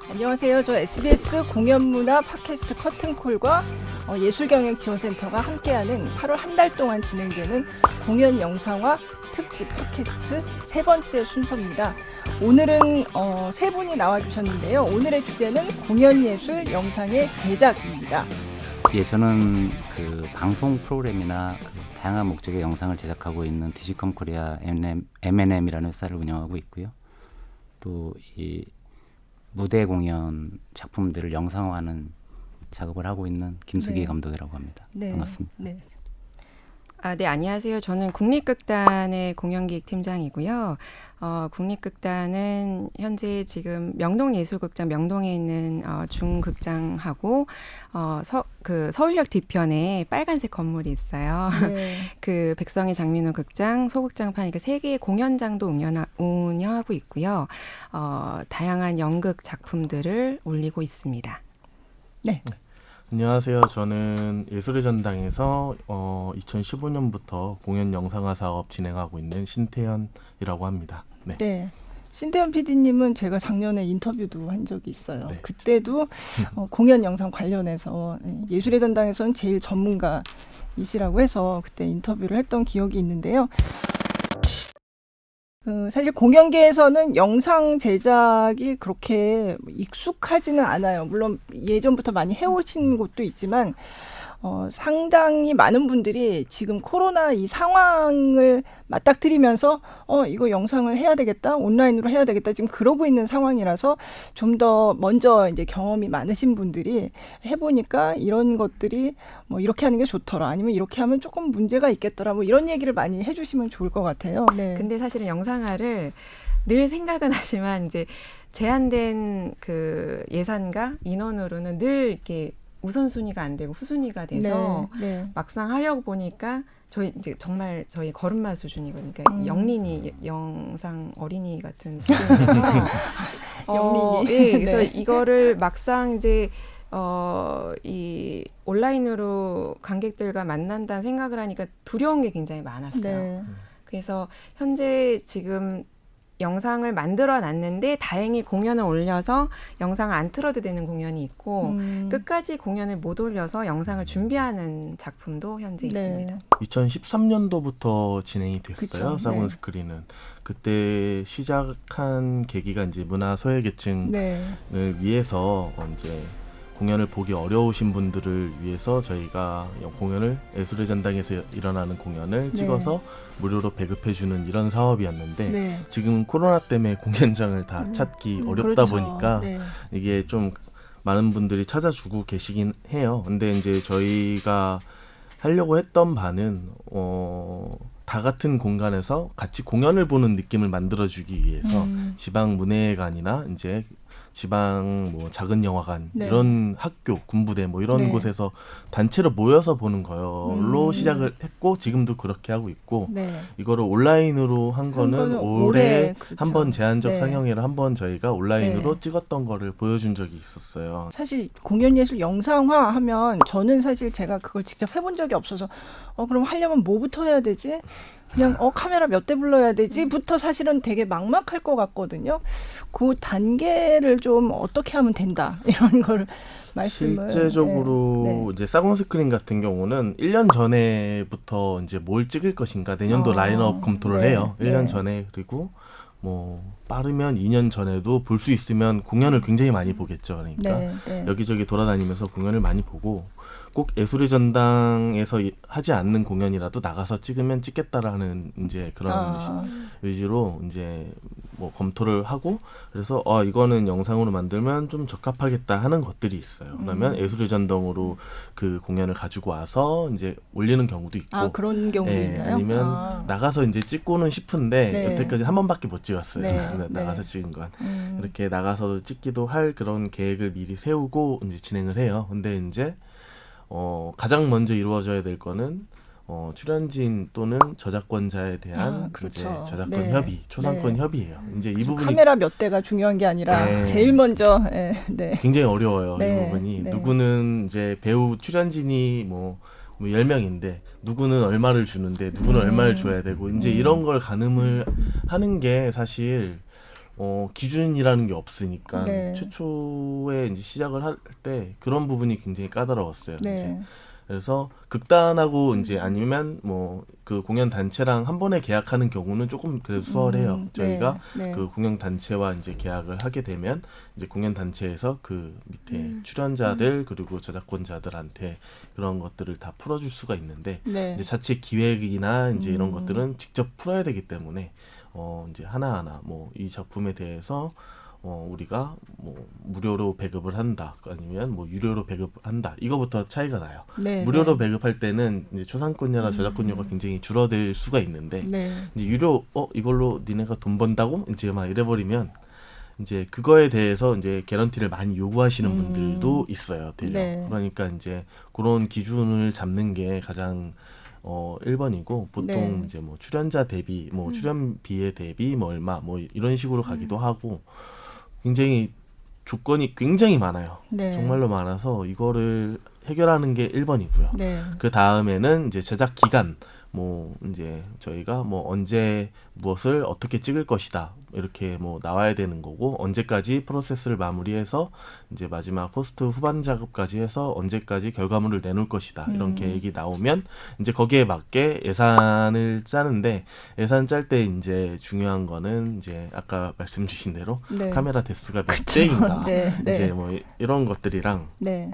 안녕하세요. 저 SBS 공연문화 팟캐스트 커튼콜과 예술경영지원센터가 함께하는 8월 한 달 동안 진행되는 공연 영상화 특집 팟캐스트 세 번째 순서입니다. 오늘은 세 분이 나와주셨는데요. 오늘의 주제는 공연예술 영상의 제작입니다. 예, 저는 그 방송 프로그램이나 그 다양한 목적의 영상을 제작하고 있는 디지컴 코리아 M&M이라는 회사를 운영하고 있고요. 또 이 무대 공연 작품들을 영상화하는 작업을 하고 있는 김수기 감독이라고 합니다. 네. 반갑습니다. 네. 네, 안녕하세요. 저는 국립극단의 공연기획팀장이고요. 국립극단은 현재 지금 명동예술극장 명동에 있는 중극장하고 서울역 뒤편에 빨간색 건물이 있어요. 네. 그 백성의 장민호 극장, 소극장판 이렇게 세 개의 공연장도 운영하고 있고요. 다양한 연극 작품들을 올리고 있습니다. 네. 안녕하세요. 저는 예술의 전당에서 2015년부터 공연 영상화 사업 진행하고 있는 신태현이라고 합니다. 네. 네. 신태현 PD님은 제가 작년에 인터뷰도 한 적이 있어요. 네. 그때도 공연 영상 관련해서 예술의 전당에서는 제일 전문가이시라고 해서 그때 인터뷰를 했던 기억이 있는데요. 사실 공연계에서는 영상 제작이 그렇게 익숙하지는 않아요. 물론 예전부터 많이 해오신 곳도 있지만 상당히 많은 분들이 지금 코로나 이 상황을 맞닥뜨리면서 이거 영상을 해야 되겠다, 온라인으로 해야 되겠다, 지금 그러고 있는 상황이라서 좀 더 먼저 이제 경험이 많으신 분들이 해보니까 이런 것들이 뭐 이렇게 하는 게 좋더라, 아니면 이렇게 하면 조금 문제가 있겠더라, 뭐 이런 얘기를 많이 해주시면 좋을 것 같아요. 네. 근데 사실은 영상화를 늘 생각은 하지만 이제 제한된 그 예산과 인원으로는 늘 이렇게 우선순위가 안 되고 후순위가 돼서 네. 막상 하려고 보니까 저희 이제 정말 저희 걸음마 수준이거든요. 그러니까 영린이 영상 어린이 같은 수준이라서 영린이. 예, 그래서 네. 이거를 막상 이제 이 온라인으로 관객들과 만난다는 생각을 하니까 두려운 게 굉장히 많았어요. 네. 그래서 현재 지금 영상을 만들어 놨는데 다행히 공연을 올려서 영상을 안 틀어도 되는 공연이 있고 끝까지 공연을 못 올려서 영상을 준비하는 작품도 현재 있습니다. 2013년도부터 진행이 됐어요. 그쵸, 사군 네. 스크린은. 그때 시작한 계기가 이제 문화 소외계층을 네. 위해서 이제 공연을 보기 어려우신 분들을 위해서 저희가 공연을 예술의 전당에서 일어나는 공연을 네. 찍어서 무료로 배급해주는 이런 사업이었는데 네. 지금 코로나 때문에 공연장을 다 찾기 어렵다 그렇죠. 보니까 네. 이게 좀 많은 분들이 찾아주고 계시긴 해요. 근데 이제 저희가 하려고 했던 바는 다 같은 공간에서 같이 공연을 보는 느낌을 만들어주기 위해서 지방 문예관이나 이제 지방 뭐 작은 영화관 네. 이런 학교, 군부대 뭐 이런 네. 곳에서 단체로 모여서 보는 걸로 시작을 했고 지금도 그렇게 하고 있고 네. 이거를 온라인으로 한 거는 올해 그렇죠. 한 번 제한적 네. 상영회를 한 번 저희가 온라인으로 네. 찍었던 거를 보여준 적이 있었어요. 사실 공연예술 영상화 하면 저는 사실 제가 그걸 직접 해본 적이 없어서 그럼 하려면 뭐부터 해야 되지? 그냥 카메라 몇 대 불러야 되지?부터 사실은 되게 막막할 것 같거든요. 그 단계를 좀 어떻게 하면 된다 이런 걸 말씀을 실제적으로 네. 이제 사군 스크린 같은 경우는 1년 전에부터 이제 뭘 찍을 것인가 내년도 라인업 검토를 네. 해요. 1년 네. 전에. 그리고 뭐 빠르면 2년 전에도 볼 수 있으면 공연을 굉장히 많이 보겠죠. 그러니까 네. 여기저기 돌아다니면서 공연을 많이 보고 꼭 예술의 전당에서 하지 않는 공연이라도 나가서 찍으면 찍겠다라는 이제 그런 의지로 이제 뭐 검토를 하고 그래서 이거는 영상으로 만들면 좀 적합하겠다 하는 것들이 있어요. 그러면 예술의 전당으로 그 공연을 가지고 와서 이제 올리는 경우도 있고 그런 경우도 있나요? 아니면 나가서 이제 찍고는 싶은데 네. 여태까지 한 번밖에 못 찍었어요. 네. 나가서 찍은 건 이렇게 나가서 찍기도 할 그런 계획을 미리 세우고 이제 진행을 해요. 근데 이제 가장 먼저 이루어져야 될 거는 출연진 또는 저작권자에 대한 그렇죠. 이제 저작권 네. 협의, 초상권 네. 협의예요. 이제 이 부분이 카메라 몇 대가 중요한 게 아니라 네. 제일 먼저 네. 굉장히 어려워요. 네. 이 부분이 네. 누구는 이제 배우 출연진이 뭐 뭐 10명인데 누구는 얼마를 주는데 누구는 얼마를 줘야 되고 이제 이런 걸 가늠을 하는 게 사실 기준이라는 게 없으니까 네. 최초에 이제 시작을 할 때 그런 부분이 굉장히 까다로웠어요. 네. 이제 그래서 극단하고 이제 아니면 뭐 그 공연 단체랑 한 번에 계약하는 경우는 조금 그래도 수월해요. 저희가 네. 그 공연 단체와 이제 계약을 하게 되면 이제 공연 단체에서 그 밑에 출연자들 그리고 저작권자들한테 그런 것들을 다 풀어줄 수가 있는데 네. 이제 자체 기획이나 이제 이런 것들은 직접 풀어야 되기 때문에 이제 하나하나 뭐 이 작품에 대해서 우리가 뭐 무료로 배급을 한다 아니면 뭐 유료로 배급한다 이거부터 차이가 나요. 네. 무료로 배급할 때는 이제 초상권료나 저작권료가 굉장히 줄어들 수가 있는데 네. 이제 유료 이걸로 니네가 돈 번다고 이제 막 이래버리면 이제 그거에 대해서 이제 개런티를 많이 요구하시는 분들도 있어요. 되려. 네. 그러니까 이제 그런 기준을 잡는 게 가장 1번이고 보통 네. 이제 뭐 출연자 대비 뭐 출연비에 대비 뭐 얼마 뭐 이런 식으로 가기도 하고 굉장히 조건이 굉장히 많아요. 네. 정말로 많아서 이거를 해결하는 게 1번이고요. 네. 그 다음에는 이제 제작 기간 뭐 이제 저희가 뭐 언제 무엇을 어떻게 찍을 것이다 이렇게 뭐 나와야 되는 거고 언제까지 프로세스를 마무리해서 이제 마지막 포스트 후반 작업까지 해서 언제까지 결과물을 내놓을 것이다 이런 계획이 나오면 이제 거기에 맞게 예산을 짜는데 예산 짤 때 이제 중요한 거는 이제 아까 말씀 주신 대로 네. 카메라 대수가 몇 대인가 네. 네. 이제 뭐 이런 것들이랑 네.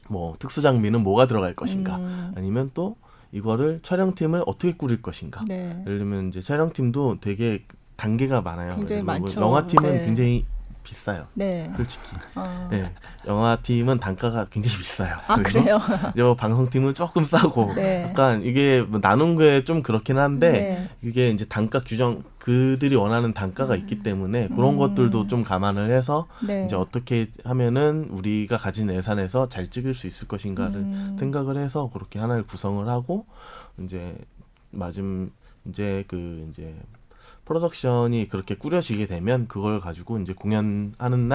뭐 특수 장비는 뭐가 들어갈 것인가 아니면 또 이거를 촬영팀을 어떻게 꾸릴 것인가. 네. 예를 들면 이제 촬영팀도 되게 단계가 많아요. 굉장히 예를 들면 많죠. 영화팀은 네. 굉장히 비싸요. 네. 솔직히. 어. 네. 영화팀은 단가가 굉장히 비싸요. 아, 그리고 그래요? 이제 뭐 방송팀은 조금 싸고 네. 약간 이게 뭐 나눈 게 좀 그렇긴 한데 네. 이게 이제 단가 규정 그들이 원하는 단가가 있기 때문에 그런 것들도 좀 감안을 해서 네. 이제 어떻게 하면은 우리가 가진 예산에서 잘 찍을 수 있을 것인가를 생각을 해서 그렇게 하나를 구성을 하고 이제 이제 이제 프로덕션이 그렇게 꾸려지게 되면 그걸 가지고 이제 공연하는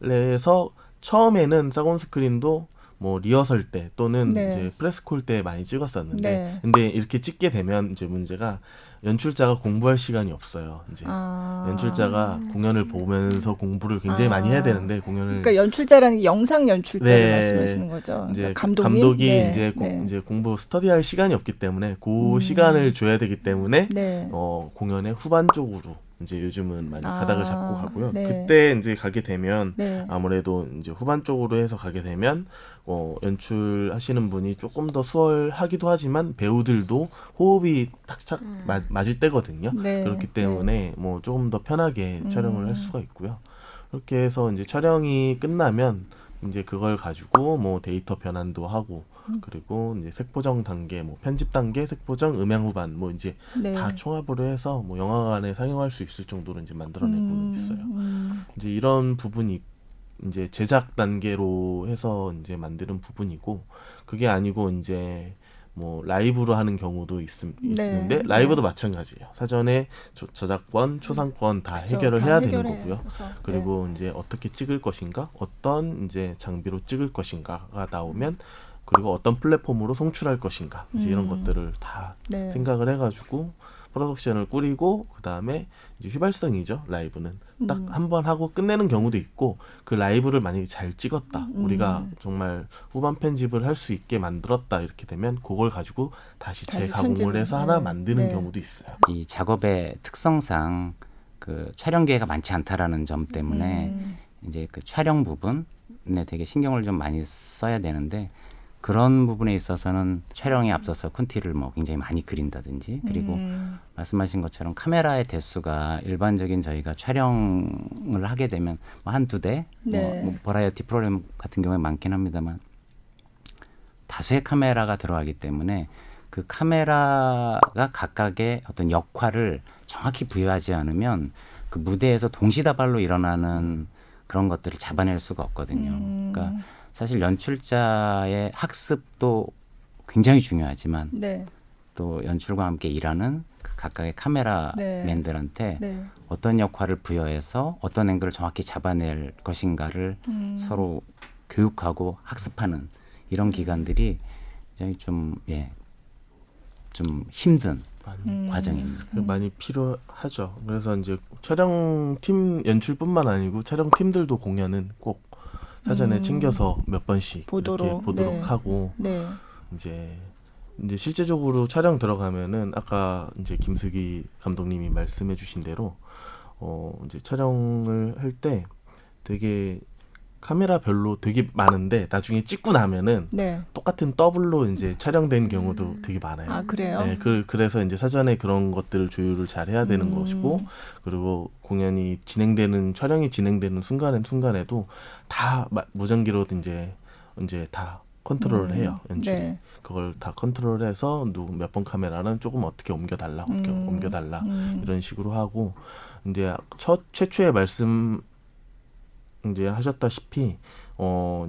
날에서 처음에는 사곤 스크린도 뭐 리허설 때 또는 네. 이제 프레스콜 때 많이 찍었었는데 네. 근데 이렇게 찍게 되면 이제 문제가 연출자가 공부할 시간이 없어요. 이제 연출자가 공연을 보면서 공부를 굉장히 많이 해야 되는데 공연을 그러니까 연출자라는 게 영상 연출자를 네. 말씀하시는 거죠. 이제 그러니까 감독님? 감독이 네. 이제, 네. 이제 공부 스터디할 시간이 없기 때문에 그 시간을 줘야 되기 때문에 네. 공연의 후반 쪽으로 이제 요즘은 많이 가닥을 잡고 가고요. 네. 그때 이제 가게 되면 네. 아무래도 이제 후반 쪽으로 해서 가게 되면 연출하시는 분이 조금 더 수월하기도 하지만 배우들도 호흡이 탁탁 맞을 때거든요. 네. 그렇기 때문에 뭐 조금 더 편하게 촬영을 할 수가 있고요. 그렇게 해서 이제 촬영이 끝나면 이제 그걸 가지고 뭐 데이터 변환도 하고 그리고 이제 색보정 단계, 뭐 편집 단계, 색보정, 음향 후반 뭐 이제 네. 다 총합으로 해서 뭐 영화관에 상영할 수 있을 정도로 이제 만들어내고는 있어요. 이제 이런 부분이 이제 제작 단계로 해서 이제 만드는 부분이고 그게 아니고 이제 뭐 라이브로 하는 경우도 있는데 라이브도 마찬가지예요. 사전에 저작권, 초상권 다 그렇죠. 해결을 다 해야 되는 해결해서. 거고요. 그리고 이제 어떻게 찍을 것인가, 어떤 이제 장비로 찍을 것인가가 나오면 그리고 어떤 플랫폼으로 송출할 것인가 이제 이런 것들을 다 네. 생각을 해가지고 프로덕션을 꾸리고 그 다음에 이제 휘발성이죠. 라이브는 딱 한 번 하고 끝내는 경우도 있고 그 라이브를 만약에 잘 찍었다 우리가 정말 후반 편집을 할 수 있게 만들었다 이렇게 되면 그걸 가지고 다시 재가공을 편집을. 해서 하나 네. 만드는 네. 경우도 있어요. 이 작업의 특성상 그 촬영 기회가 많지 않다라는 점 때문에 이제 그 촬영 부분에 되게 신경을 좀 많이 써야 되는데 그런 부분에 있어서는 촬영에 앞서서 콘티를 뭐 굉장히 많이 그린다든지 그리고 말씀하신 것처럼 카메라의 대수가 일반적인 저희가 촬영을 하게 되면 뭐 한두 대 네. 뭐 버라이어티 프로그램 같은 경우에 많긴 합니다만 다수의 카메라가 들어가기 때문에 그 카메라가 각각의 어떤 역할을 정확히 부여하지 않으면 그 무대에서 동시다발로 일어나는 그런 것들을 잡아낼 수가 없거든요. 그러니까 사실 연출자의 학습도 굉장히 중요하지만 네. 또 연출과 함께 일하는 그 각각의 카메라맨들한테 네. 어떤 역할을 부여해서 어떤 앵글을 정확히 잡아낼 것인가를 서로 교육하고 학습하는 이런 기간들이 굉장히 좀 힘든 과정입니다. 많이 필요하죠. 그래서 이제 촬영팀 연출뿐만 아니고 촬영팀들도 공연은 꼭 사전에 챙겨서 몇 번씩 보도록, 이렇게 보도록 네. 하고 네. 이제 실제적으로 촬영 들어가면은 아까 이제 김숙이 감독님이 말씀해주신 대로 이제 촬영을 할 때 되게 카메라별로 되게 많은데 나중에 찍고 나면은 네. 똑같은 더블로 이제 촬영된 경우도 되게 많아요. 아, 그래요? 네, 그래서 이제 사전에 그런 것들을 조율을 잘 해야 되는 것이고, 그리고 촬영이 진행되는 순간에도 다 무전기로 이제 다 컨트롤을 해요, 연출이. 네. 그걸 다 컨트롤해서 몇 번 카메라는 조금 어떻게 옮겨달라 이런 식으로 하고, 이제 최초에 말씀 이제 하셨다시피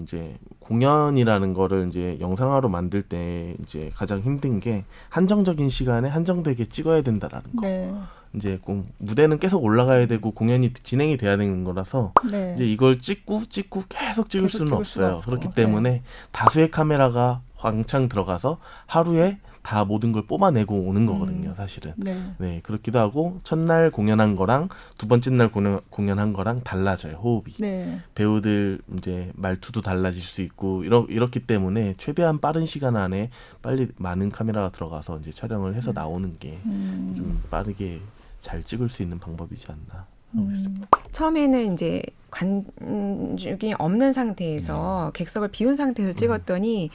이제 공연이라는 거를 이제 영상화로 만들 때 이제 가장 힘든 게 한정적인 시간에 한정되게 찍어야 된다라는 거. 네. 이제 무대는 계속 올라가야 되고 공연이 진행이 돼야 되는 거라서 네. 이제 이걸 찍고 계속 찍을 수는 찍을 수가 없어요. 없고. 그렇기 때문에 다수의 카메라가 왕창 들어가서 하루에 다 모든 걸 뽑아내고 오는 거거든요, 사실은. 네. 네, 그렇기도 하고 첫날 공연한 거랑 두 번째 날 공연한 거랑 달라져요, 호흡이. 네. 배우들 이제 말투도 달라질 수 있고 이렇기 때문에 최대한 빠른 시간 안에 빨리 많은 카메라가 들어가서 이제 촬영을 해서 나오는 게 좀 빠르게 잘 찍을 수 있는 방법이지 않나 하고 있습니다. 처음에는 이제 관중이 없는 상태에서 객석을 비운 상태에서 찍었더니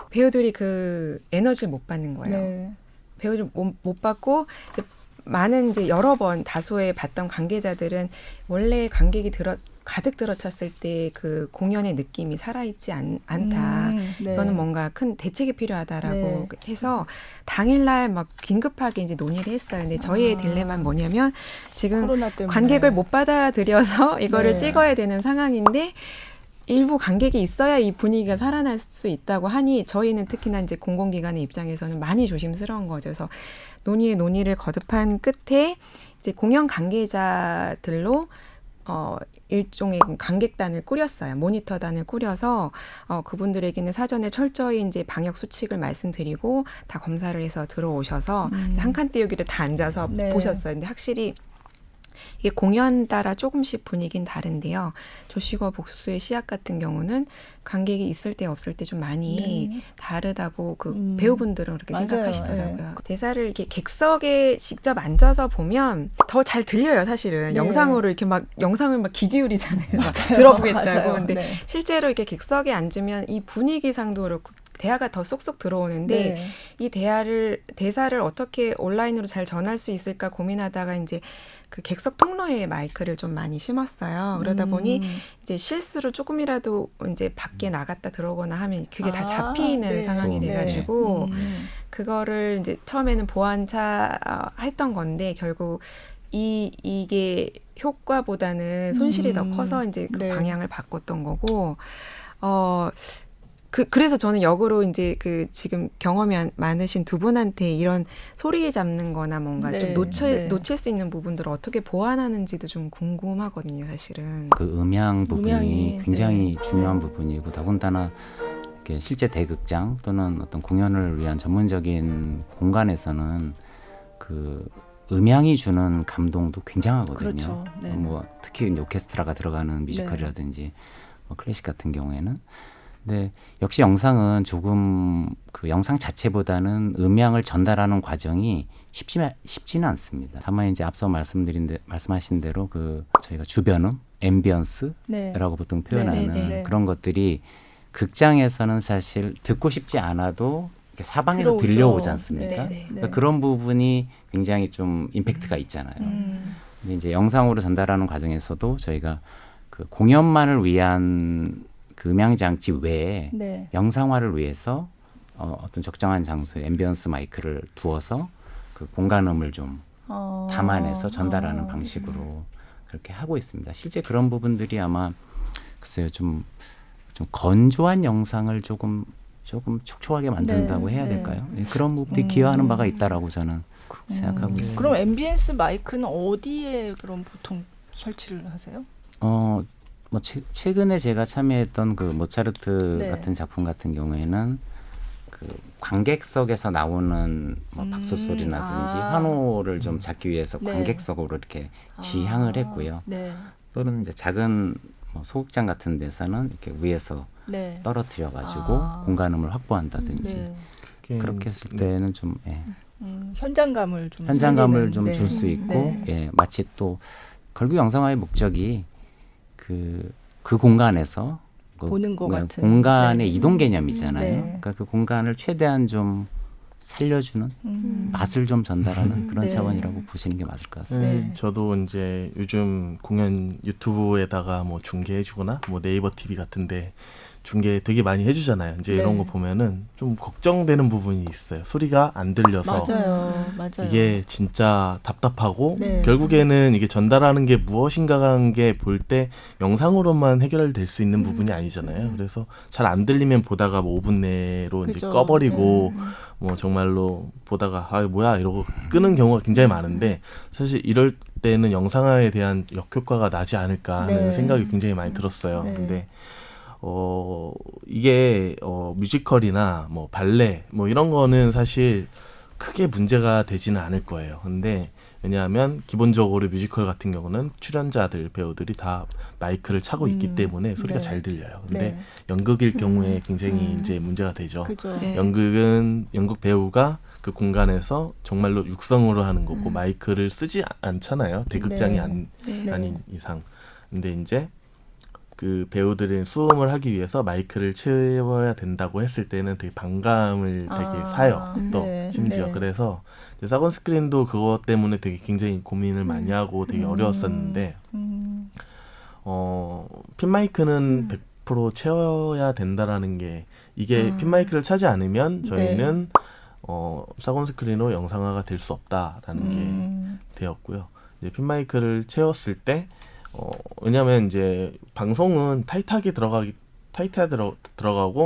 배우들이 그 에너지를 못 받는 거예요. 네. 배우를 못 받고 이제 많은 이제 여러 번 다수의 봤던 관계자들은 원래 관객이 가득 들어찼을 때 그 공연의 느낌이 살아있지 않다. 네. 이거는 뭔가 큰 대책이 필요하다라고 네. 해서 당일날 막 긴급하게 이제 논의를 했어요. 근데 저희의 딜레마는 뭐냐면 지금 코로나 때문에. 관객을 못 받아들여서 이거를 네. 찍어야 되는 상황인데 일부 관객이 있어야 이 분위기가 살아날 수 있다고 하니 저희는 특히나 이제 공공기관의 입장에서는 많이 조심스러운 거죠. 그래서 논의를 거듭한 끝에 이제 공연 관계자들로 일종의 관객단을 꾸렸어요. 모니터단을 꾸려서 그분들에게는 사전에 철저히 이제 방역 수칙을 말씀드리고 다 검사를 해서 들어오셔서 한 칸 띄우기를 다 앉아서 네. 보셨어요. 근데 확실히 이게 공연 따라 조금씩 분위기는 다른데요. 조식어 복수의 시약 같은 경우는 관객이 있을 때 없을 때 좀 많이 네. 다르다고 그 배우분들은 그렇게 맞아요. 생각하시더라고요. 네. 대사를 이렇게 객석에 직접 앉아서 보면 더 잘 들려요, 사실은. 네. 영상으로 이렇게 막 영상을 막 귀 기울이잖아요. 막 맞아요. 들어보겠다고. 맞아요. 근데 네. 실제로 이렇게 객석에 앉으면 이 분위기상도 그렇고 대화가 더 쏙쏙 들어오는데 네. 이 대사를 어떻게 온라인으로 잘 전할 수 있을까 고민하다가 이제 그 객석 통로에 마이크를 좀 많이 심었어요. 그러다 보니 이제 실수로 조금이라도 이제 밖에 나갔다 들어오거나 하면 그게 다 잡히는 네. 상황이 네. 돼가지고 그거를 이제 처음에는 보안차 했던 건데 결국 이게 효과보다는 손실이 더 커서 이제 그 네. 방향을 바꿨던 거고 그래서 저는 역으로 이제 그 지금 경험이 많으신 두 분한테 이런 소리 잡는 거나 뭔가 네, 좀 네. 놓칠 수 있는 부분들을 어떻게 보완하는지도 좀 궁금하거든요, 사실은. 그 음향 부분이 음향이, 굉장히 네. 중요한 부분이고 더군다나 이렇게 실제 대극장 또는 어떤 공연을 위한 전문적인 공간에서는 그 음향이 주는 감동도 굉장하거든요. 그렇죠. 네. 뭐 특히 이제 오케스트라가 들어가는 뮤지컬이라든지 뭐 클래식 같은 경우에는. 근데 역시 영상은 조금 그 영상 자체보다는 음향을 전달하는 과정이 쉽지는 않습니다. 다만 이제 앞서 말씀하신 대로 그 저희가 주변음, 앰비언스라고 네. 보통 표현하는 네, 네, 네. 그런 것들이 극장에서는 사실 듣고 싶지 않아도 이렇게 사방에서 들어오죠. 들려오지 않습니까? 네, 네. 그러니까 그런 부분이 굉장히 좀 임팩트가 있잖아요. 음. 근데 이제 영상으로 전달하는 과정에서도 저희가 그 공연만을 위한 그 음향 장치 외에 네. 영상화를 위해서 어떤 적정한 장소에 앰비언스 마이크를 두어서 그 공간음을 좀 담아내서 전달하는 방식으로 그렇게 하고 있습니다. 실제 그런 부분들이 아마 글쎄요 좀 건조한 영상을 조금 촉촉하게 만든다고 네, 해야 네. 될까요? 네, 그런 부분들이 기여하는 바가 있다라고 저는 생각하고 있습니다. 그럼 앰비언스 마이크는 어디에 그럼 보통 설치를 하세요? 뭐 최근에 제가 참여했던 그 모차르트 네. 같은 작품 같은 경우에는 그 관객석에서 나오는 뭐 박수 소리라든지 환호를 좀 잡기 위해서 네. 관객석으로 이렇게 지향을 했고요. 네. 또는 이제 작은 뭐 소극장 같은 데서는 이렇게 위에서 네. 떨어뜨려 가지고 공간음을 확보한다든지 그게 그렇게 했을 때는 좀 현장감을 좀 현장감을 좀 살리는, 줄 수 네. 있고 네. 예, 마치 또 결국 영상화의 목적이 그 공간에서 보는 것 같은. 공간의 네. 이동 개념이잖아요. 네. 그러니까 그 공간을 최대한 좀 살려주는 맛을 좀 전달하는 그런 네. 차원이라고 보시는 게 맞을 것 같습니다. 네. 저도 이제 요즘 공연 유튜브에다가 뭐 중계해주거나 뭐 네이버 TV 같은데 중계 되게 많이 해주잖아요. 이제 네. 이런 거 보면은 좀 걱정되는 부분이 있어요. 소리가 안 들려서 맞아요. 이게 진짜 답답하고 네. 결국에는 이게 전달하는 게 무엇인가라는 게 볼 때 영상으로만 해결될 수 있는 부분이 아니잖아요. 그래서 잘 안 들리면 보다가 뭐 5분 내로 이제 그죠. 꺼버리고 뭐 정말로 보다가 아 뭐야 이러고 끄는 경우가 굉장히 많은데 사실 이럴 때는 영상화에 대한 역효과가 나지 않을까 하는 네. 생각이 굉장히 많이 들었어요. 네. 근데 이게 뮤지컬이나 뭐 발레 뭐 이런 거는 사실 크게 문제가 되지는 않을 거예요. 근데 왜냐하면 기본적으로 뮤지컬 같은 경우는 출연자들 배우들이 다 마이크를 차고 있기 때문에 소리가 네. 잘 들려요. 근데 네. 연극일 경우에 굉장히 이제 문제가 되죠. 그죠. 네. 연극은 연극 배우가 그 공간에서 정말로 육성으로 하는 거고 마이크를 쓰지 않잖아요. 대극장이 네. 네. 아닌 이상. 근데 이제 그 배우들의 수음을 하기 위해서 마이크를 채워야 된다고 했을 때는 되게 반감을 되게 사요. 또 네. 심지어 네. 그래서 이제 사건 스크린도 그것 때문에 되게 굉장히 고민을 많이 하고 되게 어려웠었는데 핀 마이크는 100% 채워야 된다라는 게 이게 핀 마이크를 차지 않으면 저희는 사건 스크린으로 영상화가 될 수 없다라는 게 되었고요. 이제 핀 마이크를 채웠을 때 왜냐면 이제 방송은 타이트하게 들어가고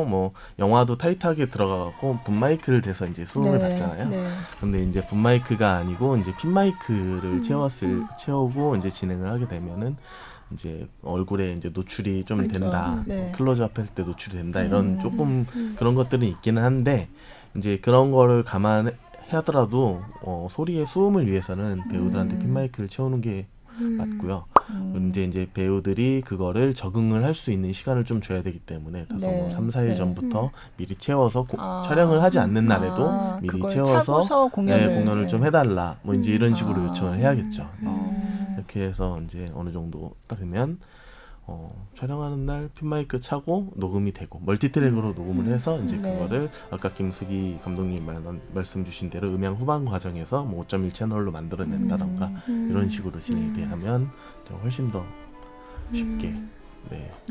뭐 영화도 타이트하게 들어가고 분 마이크를 대서 이제 수음을 네. 받잖아요. 네. 근데 이제 분 마이크가 아니고 이제 핀 마이크를 채우고 이제 진행을 하게 되면은 이제 얼굴에 이제 노출이 좀 그렇죠. 된다. 네. 클로즈업 했을 때 노출이 된다. 이런 조금 그런 것들은 있기는 한데 이제 그런 거를 감안하더라도 소리의 수음을 위해서는 배우들한테 핀 마이크를 채우는 게 맞고요. 근데 이제 배우들이 그거를 적응을 할 수 있는 시간을 좀 줘야 되기 때문에 그래서 네. 뭐 3-4일 네. 전부터 미리 채워서 촬영을 하지 않는 날에도 미리 그걸 채워서 차고서 공연을 좀 해달라. 뭐 이제 이런 식으로 요청을 해야겠죠. 어. 이렇게 해서 이제 어느 정도 되면 촬영하는 날 핀마이크 차고 녹음이 되고 멀티트랙으로 녹음을 해서 이제 네. 그거를 아까 김숙이 감독님 말씀 주신 대로 음향 후반 과정에서 뭐 5.1 채널로 만들어낸다던가 이런 식으로 진행이 되면 훨씬 더 쉽게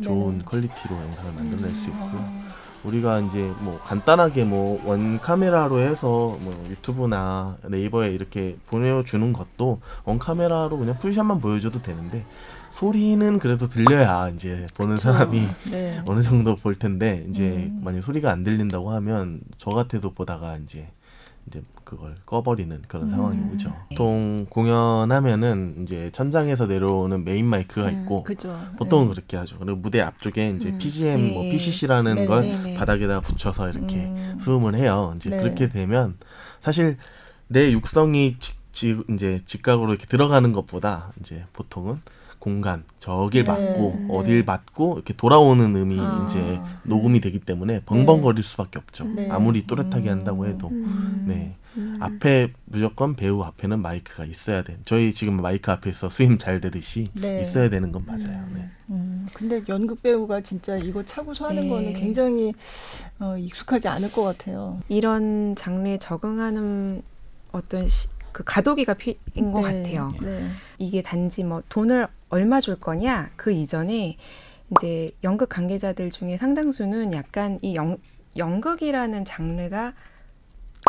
좋은 퀄리티로 영상을 만들어낼 수 있고요. 우리가 이제 뭐 간단하게 뭐 원 카메라로 해서 뭐 유튜브나 네이버에 이렇게 보내주는 것도 원 카메라로 그냥 풀샷만 보여줘도 되는데 소리는 그래도 들려야 이제 보는 사람이 네. 어느 정도 볼 텐데 이제 만약 소리가 안 들린다고 하면 저 같아도 보다가 이제 그걸 꺼버리는 그런 상황이 오죠. 보통 공연하면은 이제 천장에서 내려오는 메인 마이크가 있고 그죠. 보통은 그렇게 하죠. 그리고 무대 앞쪽에 이제 PGM, 뭐 네. PCC라는 네, 걸 네, 네. 바닥에다 붙여서 이렇게 수음을 해요. 이제 네. 그렇게 되면 사실 내 육성이 이제 직각으로 이렇게 들어가는 것보다 이제 보통은 공간 저길 네. 맞고 네. 어딜 맞고 이렇게 돌아오는 음이 이제 녹음이 되기 때문에 벙벙거릴 수밖에 없죠. 네. 아무리 또렷하게 한다고 해도 네. 앞에 무조건 배우 앞에는 마이크가 있어야 돼. 저희 지금 마이크 앞에서 수임 잘 되듯이 네. 있어야 되는 건 맞아요. 네. 근데 연극 배우가 진짜 이거 차고서 하는 네. 거는 굉장히 익숙하지 않을 것 같아요. 이런 장르에 적응하는 어떤 그 가도기가 필요인 것 같아요. 네. 이게 단지 뭐 돈을 얼마 줄 거냐 그 이전에 이제 연극 관계자들 중에 상당수는 약간 이 연극이라는 장르가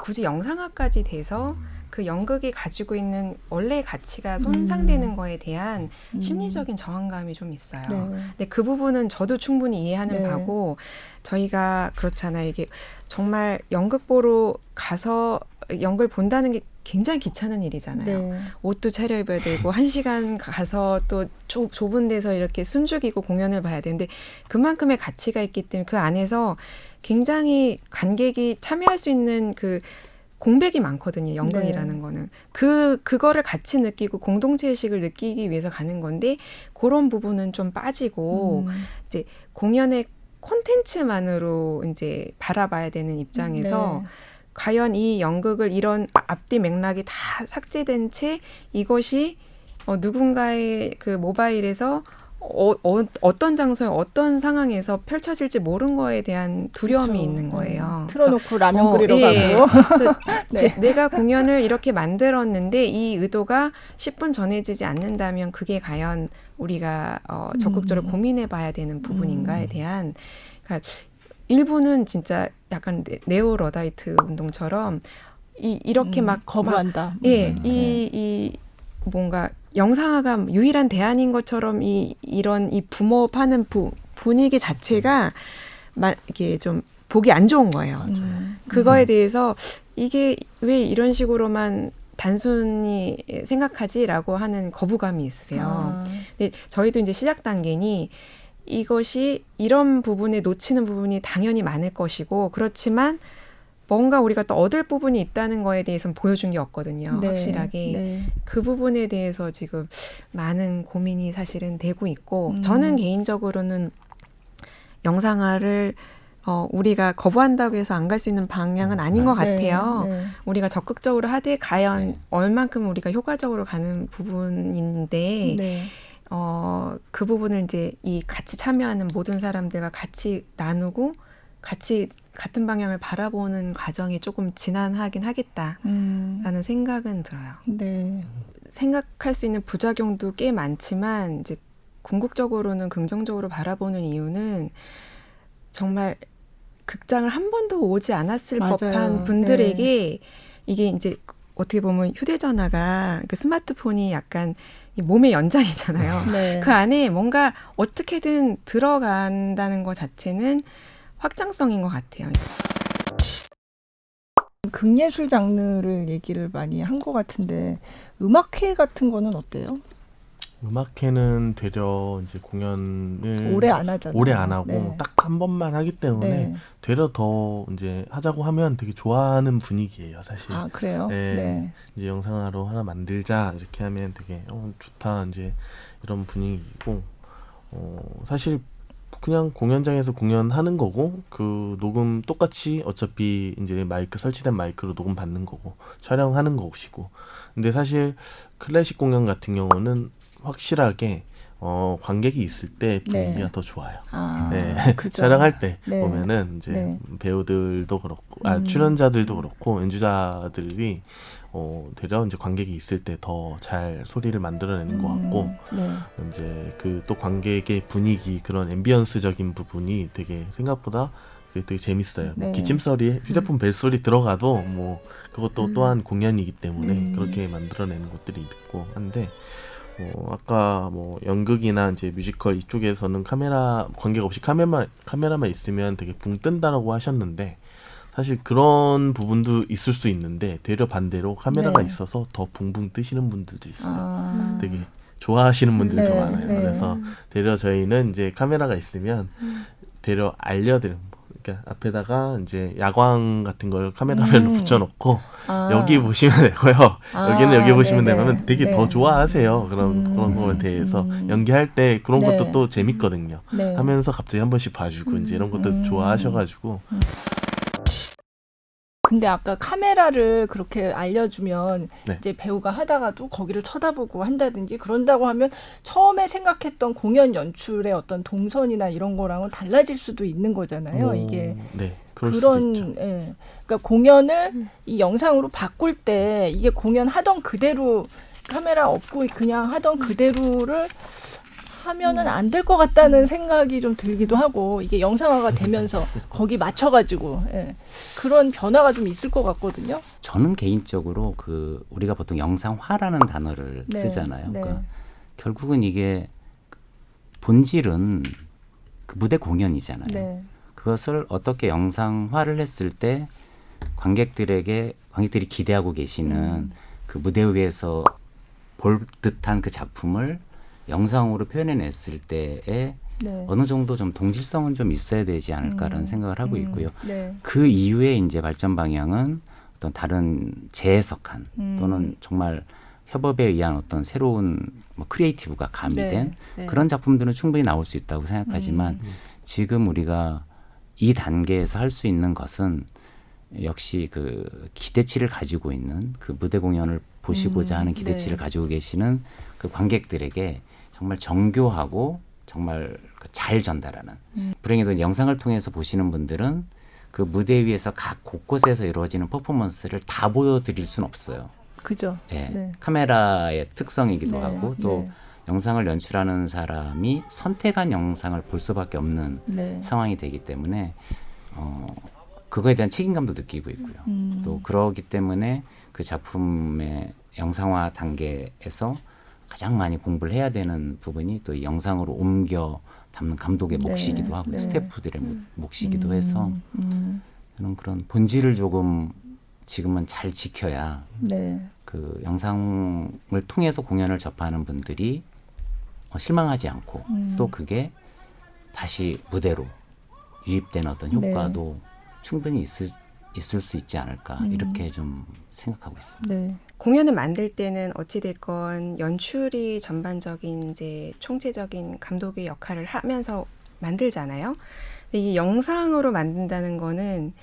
굳이 영상화까지 돼서 그 연극이 가지고 있는 원래의 가치가 손상되는 거에 대한 심리적인 저항감이 좀 있어요. 네. 근데 그 부분은 저도 충분히 이해하는 네. 바고 저희가 그렇잖아요. 이게 정말 연극 보러 가서 연극을 본다는 게 굉장히 귀찮은 일이잖아요. 네. 옷도 차려입어야 되고 1시간 가서 또 좁은 데서 이렇게 숨죽이고 공연을 봐야 되는데 그만큼의 가치가 있기 때문에 그 안에서 굉장히 관객이 참여할 수 있는 그 공백이 많거든요. 연극이라는 네. 거는. 그거를 같이 느끼고 공동체의식을 느끼기 위해서 가는 건데 그런 부분은 좀 빠지고 이제 공연의 콘텐츠만으로 이제 바라봐야 되는 입장에서 네. 과연 이 연극을 이런 앞뒤 맥락이 다 삭제된 채 이것이 누군가의 그 모바일에서 어떤 장소에 어떤 상황에서 펼쳐질지 모르는 거에 대한 두려움이 그렇죠. 있는 거예요. 틀어놓고 라면 끓이러 예. 가고. 네. 내가 공연을 이렇게 만들었는데 이 의도가 10분 전해지지 않는다면 그게 과연 우리가 적극적으로 고민해 봐야 되는 부분인가에 대한 그러니까 일부는 진짜 약간 네오 러다이트 운동처럼 이렇게 막 거부한다. 예, 이 뭔가 영상화가 유일한 대안인 것처럼 이런 부모파는 분위기 자체가 이게 좀 보기 안 좋은 거예요. 그거에 대해서 이게 왜 이런 식으로만 단순히 생각하지라고 하는 거부감이 있으세요. 근데 저희도 이제 시작 단계니 이것이 이런 부분에 놓치는 부분이 당연히 많을 것이고 그렇지만 뭔가 우리가 또 얻을 부분이 있다는 거에 대해서는 보여준 게 없거든요. 네. 확실하게. 네. 그 부분에 대해서 지금 많은 고민이 사실은 되고 있고 저는 개인적으로는 영상화를 우리가 거부한다고 해서 안 갈 수 있는 방향은 아닌 것 같아요. 네. 우리가 적극적으로 하되 과연 얼만큼 우리가 효과적으로 가는 부분인데 네. 그 부분을 이제 이 같이 참여하는 모든 사람들과 같이 나누고 같이 같은 방향을 바라보는 과정이 조금 지난하긴 하겠다라는 생각은 들어요. 네. 생각할 수 있는 부작용도 꽤 많지만 이제 궁극적으로는 긍정적으로 바라보는 이유는 정말 극장을 한 번도 오지 않았을 맞아요. 법한 분들에게 이게 이제 어떻게 보면 휴대전화가 그 스마트폰이 약간 이 몸의 연장이잖아요. 네. 그 안에 뭔가 어떻게든 들어간다는 것 자체는 확장성인 것 같아요. 극예술 장르를 얘기를 많이 한 것 같은데 음악회 같은 거는 어때요? 음악회는 되려 이제 공연을 오래 안 하잖아요. 오래 안 하고 네. 딱 한 번만 하기 때문에 네. 되려 더 이제 하자고 하면 되게 좋아하는 분위기예요, 사실. 아 그래요? 네. 네. 이제 영상화로 하나 만들자 이렇게 하면 되게 좋다 이제 이런 분위기고 사실 그냥 공연장에서 공연하는 거고 그 녹음 똑같이 어차피 이제 마이크 설치된 마이크로 녹음 받는 거고 촬영하는 것이고 근데 사실 클래식 공연 같은 경우는 확실하게 관객이 있을 때 분위기가 네. 더 좋아요. 아, 네. 그죠. 촬영할 때 네. 보면은 이제 네. 배우들도 그렇고 출연자들도 그렇고 연주자들이 되려 이제 관객이 있을 때 더 잘 소리를 만들어내는 것 같고 네. 이제 그 또 관객의 분위기 그런 앰비언스적인 부분이 되게 생각보다 그게 되게 재밌어요. 네. 기침소리, 휴대폰 벨소리 들어가도 뭐 그것도 또한 공연이기 때문에 그렇게 만들어내는 것들이 있고 한데 아까 뭐 연극이나 이제 뮤지컬 이쪽에서는 카메라 관객 없이 카메라만 있으면 되게 붕 뜬다라고 하셨는데 사실 그런 부분도 있을 수 있는데 되려 반대로 카메라가 네. 있어서 더 붕붕 뜨시는 분들도 있어요. 아. 되게 좋아하시는 분들도 네, 많아요. 네. 그래서 되려 저희는 이제 카메라가 있으면 되려 알려드리는 그러니까 앞에다가 이제 야광 같은 걸 카메라맨을 붙여놓고 아. 여기 보시면 되고요. 아, 여기는 여기 보시면 네네. 되면 되게 네. 더 좋아하세요. 그런 거에 대해서 연기할 때 그런 네. 것도 또 재밌거든요. 네. 하면서 갑자기 한 번씩 봐주고 이제 이런 것도 좋아하셔가지고 근데 아까 카메라를 그렇게 알려주면 네. 이제 배우가 하다가도 거기를 쳐다보고 한다든지 그런다고 하면 처음에 생각했던 공연 연출의 어떤 동선이나 이런 거랑은 달라질 수도 있는 거잖아요. 이게 네 그럴 수도 있죠. 예. 그러니까 공연을 이 영상으로 바꿀 때 이게 공연 하던 그대로 카메라 없고 그냥 하던 그대로를 하면은 안 될 것 같다는 생각이 좀 들기도 하고 이게 영상화가 되면서 거기 맞춰가지고 예. 그런 변화가 좀 있을 것 같거든요. 저는 개인적으로 그 우리가 보통 영상화라는 단어를 네, 쓰잖아요. 네. 그러니까 결국은 이게 본질은 그 무대 공연이잖아요. 네. 그것을 어떻게 영상화를 했을 때 관객들에게 관객들이 기대하고 계시는 그 무대 위에서 볼 듯한 그 작품을 영상으로 표현해냈을 때에 네. 어느 정도 좀 동질성은 좀 있어야 되지 않을까라는 생각을 하고 있고요. 네. 그 이후에 이제 발전 방향은 어떤 다른 재해석한 또는 정말 협업에 의한 어떤 새로운 뭐 크리에이티브가 가미된 네. 그런 작품들은 충분히 나올 수 있다고 생각하지만 지금 우리가 이 단계에서 할 수 있는 것은 역시 그 기대치를 가지고 있는 그 무대 공연을 보시고자 하는 기대치를 네. 가지고 계시는 그 관객들에게 정말 정교하고 정말 잘 전달하는 불행히도 영상을 통해서 보시는 분들은 그 무대 위에서 각 곳곳에서 이루어지는 퍼포먼스를 다 보여드릴 수는 없어요. 그죠. 예, 네. 카메라의 특성이기도 네. 하고 또 네. 영상을 연출하는 사람이 선택한 영상을 볼 수밖에 없는 네. 상황이 되기 때문에 그거에 대한 책임감도 느끼고 있고요. 또 그러기 때문에 그 작품의 영상화 단계에서 가장 많이 공부를 해야 되는 부분이 또 이 영상으로 옮겨 담는 감독의 네. 몫이기도 하고 네. 스태프들의 몫이기도 해서 저는 그런 본질을 조금 지금은 잘 지켜야 네. 그 영상을 통해서 공연을 접하는 분들이 실망하지 않고 또 그게 다시 무대로 유입되는 어떤 효과도 충분히 있을 수 있지 않을까 이렇게 좀 생각하고 있습니다. 네. 공연을 만들 때는 어찌됐건 연출이 전반적인 이제 총체적인 감독의 역할을 하면서 만들잖아요. 근데 이 영상으로 만든다는 거는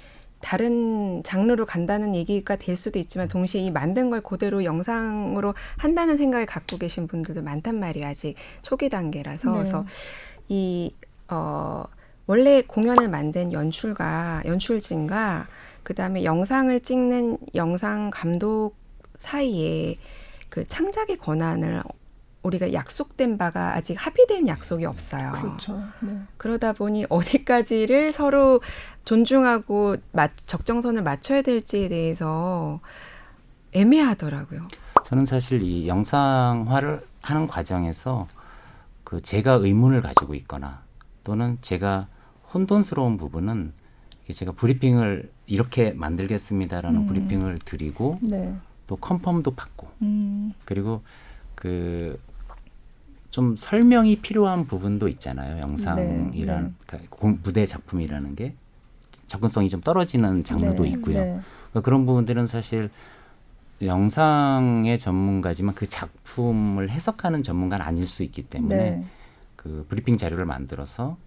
다른 장르로 간다는 얘기가 될 수도 있지만 동시에 이 만든 걸 그대로 영상으로 한다는 생각을 갖고 계신 분들도 많단 말이에요. 아직 초기 단계라서. 네. 그래서 원래 공연을 만든 연출진과 그다음에 영상을 찍는 영상 감독 사이에 그 창작의 권한을 우리가 약속된 바가 아직 합의된 약속이 없어요. 그렇죠. 네. 그러다 보니 어디까지를 서로 존중하고 적정선을 맞춰야 될지에 대해서 애매하더라고요. 저는 사실 이 영상화를 하는 과정에서 그 제가 의문을 가지고 있거나 또는 제가 혼돈스러운 부분은 제가 브리핑을 이렇게 만들겠습니다라는 브리핑을 드리고 네. 또 컨펌도 받고 그리고 그 좀 설명이 필요한 부분도 있잖아요. 영상이란 무대 작품이라는 게 접근성이 좀 떨어지는 장르도 네. 있고요. 네. 그러니까 그런 부분들은 사실 영상의 전문가지만 그 작품을 해석하는 전문가는 아닐 수 있기 때문에 네. 그 브리핑 자료를 만들어서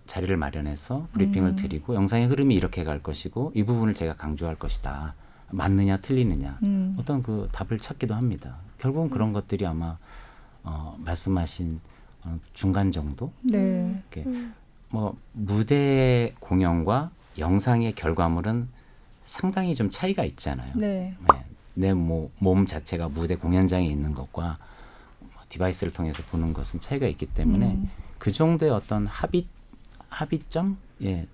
자리를 마련해서 브리핑을 드리고 영상의 흐름이 이렇게 갈 것이고 이 부분을 제가 강조할 것이다. 맞느냐 틀리느냐 어떤 그 답을 찾기도 합니다. 결국은 그런 것들이 아마 말씀하신 중간 정도 네. 이렇게 뭐 무대 공연과 영상의 결과물은 상당히 좀 차이가 있잖아요. 네. 내 몸 자체가 무대 공연장에 있는 것과 디바이스를 통해서 보는 것은 차이가 있기 때문에 그 정도의 어떤 합의점,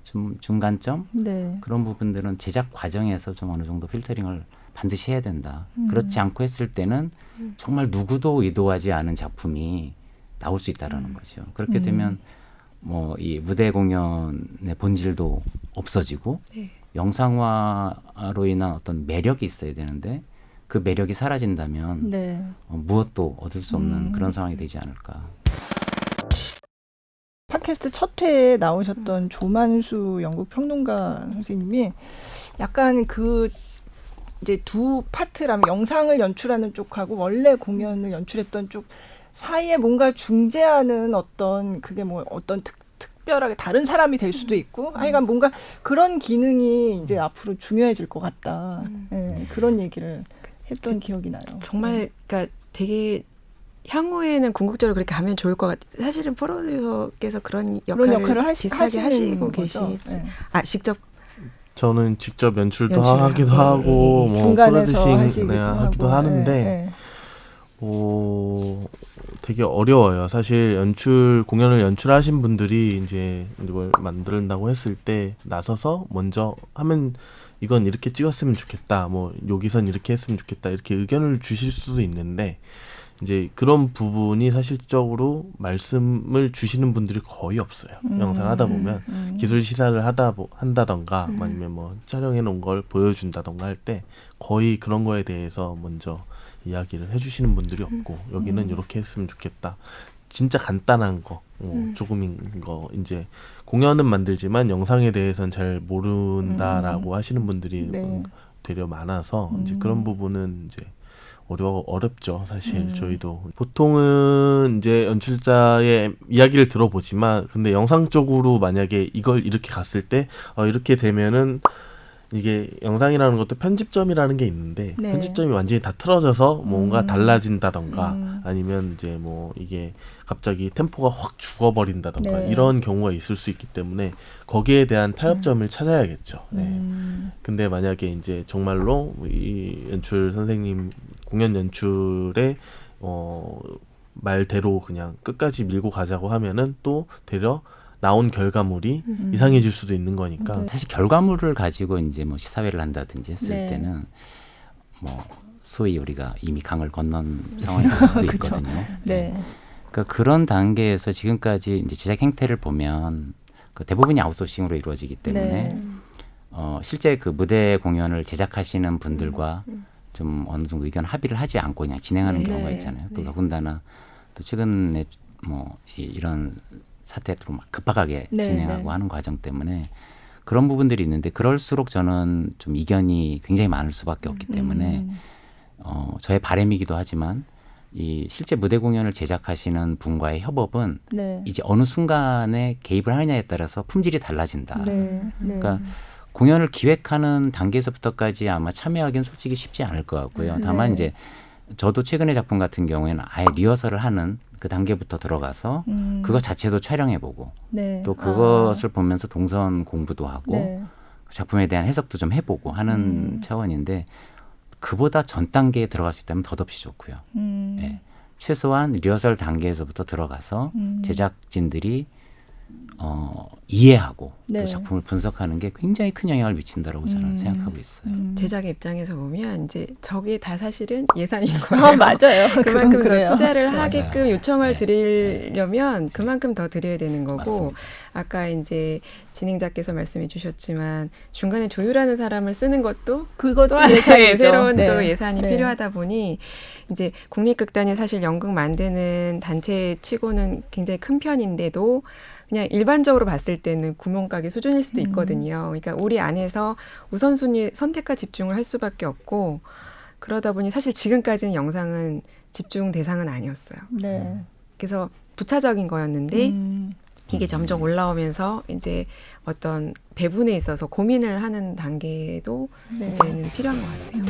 좀 중간점 네. 그런 부분들은 제작 과정에서 좀 어느 정도 필터링을 반드시 해야 된다. 그렇지 않고 했을 때는 정말 누구도 의도하지 않은 작품이 나올 수 있다라는 거죠. 그렇게 되면 뭐 이 무대 공연의 본질도 없어지고 네. 영상화로 인한 어떤 매력이 있어야 되는데 그 매력이 사라진다면 네. 무엇도 얻을 수 없는 그런 상황이 되지 않을까. 팟캐스트 첫 회에 나오셨던 조만수 영국 평론가 선생님이 약간 그 이제 두 파트라면 영상을 연출하는 쪽하고 원래 공연을 연출했던 쪽 사이에 뭔가 중재하는 어떤 그게 뭐 어떤 특별하게 다른 사람이 될 수도 있고 하여간 뭔가 그런 기능이 이제 앞으로 중요해질 것 같다. 네, 그런 얘기를 했던 기억이 나요. 정말 그러니까 되게 향후에는 궁극적으로 그렇게 가면 좋을 것 같아요. 사실은 프로듀서께서 그런 역할을 비슷하게 하시고 계시지. 네. 직접 저는 직접 연출도 연출을 하기도 하고, 하고 뭐 중간에서 프로듀싱 하시기도 하기도 하고, 하는데 되게 어려워요. 사실 공연을 연출하신 분들이 이제 이걸 만든다고 했을 때 나서서 먼저 하면 이건 이렇게 찍었으면 좋겠다. 뭐 여기선 이렇게 했으면 좋겠다. 이렇게 의견을 주실 수도 있는데 이제 그런 부분이 사실적으로 말씀을 주시는 분들이 거의 없어요. 영상 하다 보면 기술 시사를 한다던가 아니면 뭐 촬영해 놓은 걸 보여준다던가 할 때 거의 그런 거에 대해서 먼저 이야기를 해주시는 분들이 없고 여기는 이렇게 했으면 좋겠다. 진짜 간단한 거, 조금인 거 이제 공연은 만들지만 영상에 대해서는 잘 모른다라고 하시는 분들이 네. 되려 많아서 이제 그런 부분은 이제 어렵죠, 사실. 저희도 보통은 이제 연출자의 이야기를 들어보지만 근데 영상 쪽으로 만약에 이걸 이렇게 갔을 때 이렇게 되면은 이게 영상이라는 것도 편집점이라는 게 있는데 네. 편집점이 완전히 다 틀어져서 뭔가 달라진다던가 아니면 이제 뭐 이게 갑자기 템포가 확 죽어버린다던가 네. 이런 경우가 있을 수 있기 때문에 거기에 대한 타협점을 찾아야겠죠. 네. 근데 만약에 이제 정말로 이 연출 선생님 공연 연출의 말대로 그냥 끝까지 밀고 가자고 하면은 또 되려 나온 결과물이 이상해질 수도 있는 거니까. 사실 결과물을 가지고 이제 뭐 시사회를 한다든지 했을 네. 때는 뭐 소위 우리가 이미 강을 건넌 상황이 될 수도 그쵸. 있거든요. 네. 그러니까 그런 단계에서 지금까지 이제 제작 행태를 보면 그 대부분이 아웃소싱으로 이루어지기 때문에 네. 실제 그 무대 공연을 제작하시는 분들과 좀 어느 정도 의견 합의를 하지 않고 그냥 진행하는 네. 경우가 있잖아요. 또 더군다나 또 최근에 뭐 이런 사태로 막 급박하게 네, 진행하고 네. 하는 과정 때문에 그런 부분들이 있는데 그럴수록 저는 좀 이견이 굉장히 많을 수밖에 없기 때문에 저의 바람이기도 하지만 이 실제 무대 공연을 제작하시는 분과의 협업은 네. 이제 어느 순간에 개입을 하느냐에 따라서 품질이 달라진다. 네. 네. 그러니까 공연을 기획하는 단계에서부터까지 아마 참여하기는 솔직히 쉽지 않을 것 같고요. 다만 네. 이제 저도 최근의 작품 같은 경우에는 아예 리허설을 하는 그 단계부터 들어가서 그것 자체도 촬영해보고 네. 또 그것을 보면서 동선 공부도 하고 네. 작품에 대한 해석도 좀 해보고 하는 차원인데 그보다 전 단계에 들어갈 수 있다면 더없이 좋고요. 예. 최소한 리허설 단계에서부터 들어가서 제작진들이 이해하고 네. 또 작품을 분석하는 게 굉장히 큰 영향을 미친다라고 저는 생각하고 있어요. 제작의 입장에서 보면 이제 저게 다 사실은 예산인 거예요. 맞아요. 그건 그만큼 더 그래요. 투자를 맞아요. 하게끔 요청을 네. 드리려면 그만큼 더 드려야 되는 거고 맞습니다. 아까 이제 진행자께서 말씀해 주셨지만 중간에 조율하는 사람을 쓰는 것도 그것도 또 하나의 예산이죠. 새로운 네. 또 예산이 네. 필요하다 보니 이제 국립극단이 사실 연극 만드는 단체치고는 굉장히 큰 편인데도 그냥 일반적으로 봤을 때는 구멍가게 수준일 수도 있거든요. 그러니까 우리 안에서 우선순위 선택과 집중을 할 수밖에 없고 그러다 보니 사실 지금까지는 영상은 집중 대상은 아니었어요. 네. 그래서 부차적인 거였는데 이게 점점 올라오면서 이제 어떤 배분에 있어서 고민을 하는 단계도 네. 이제는 필요한 것 같아요.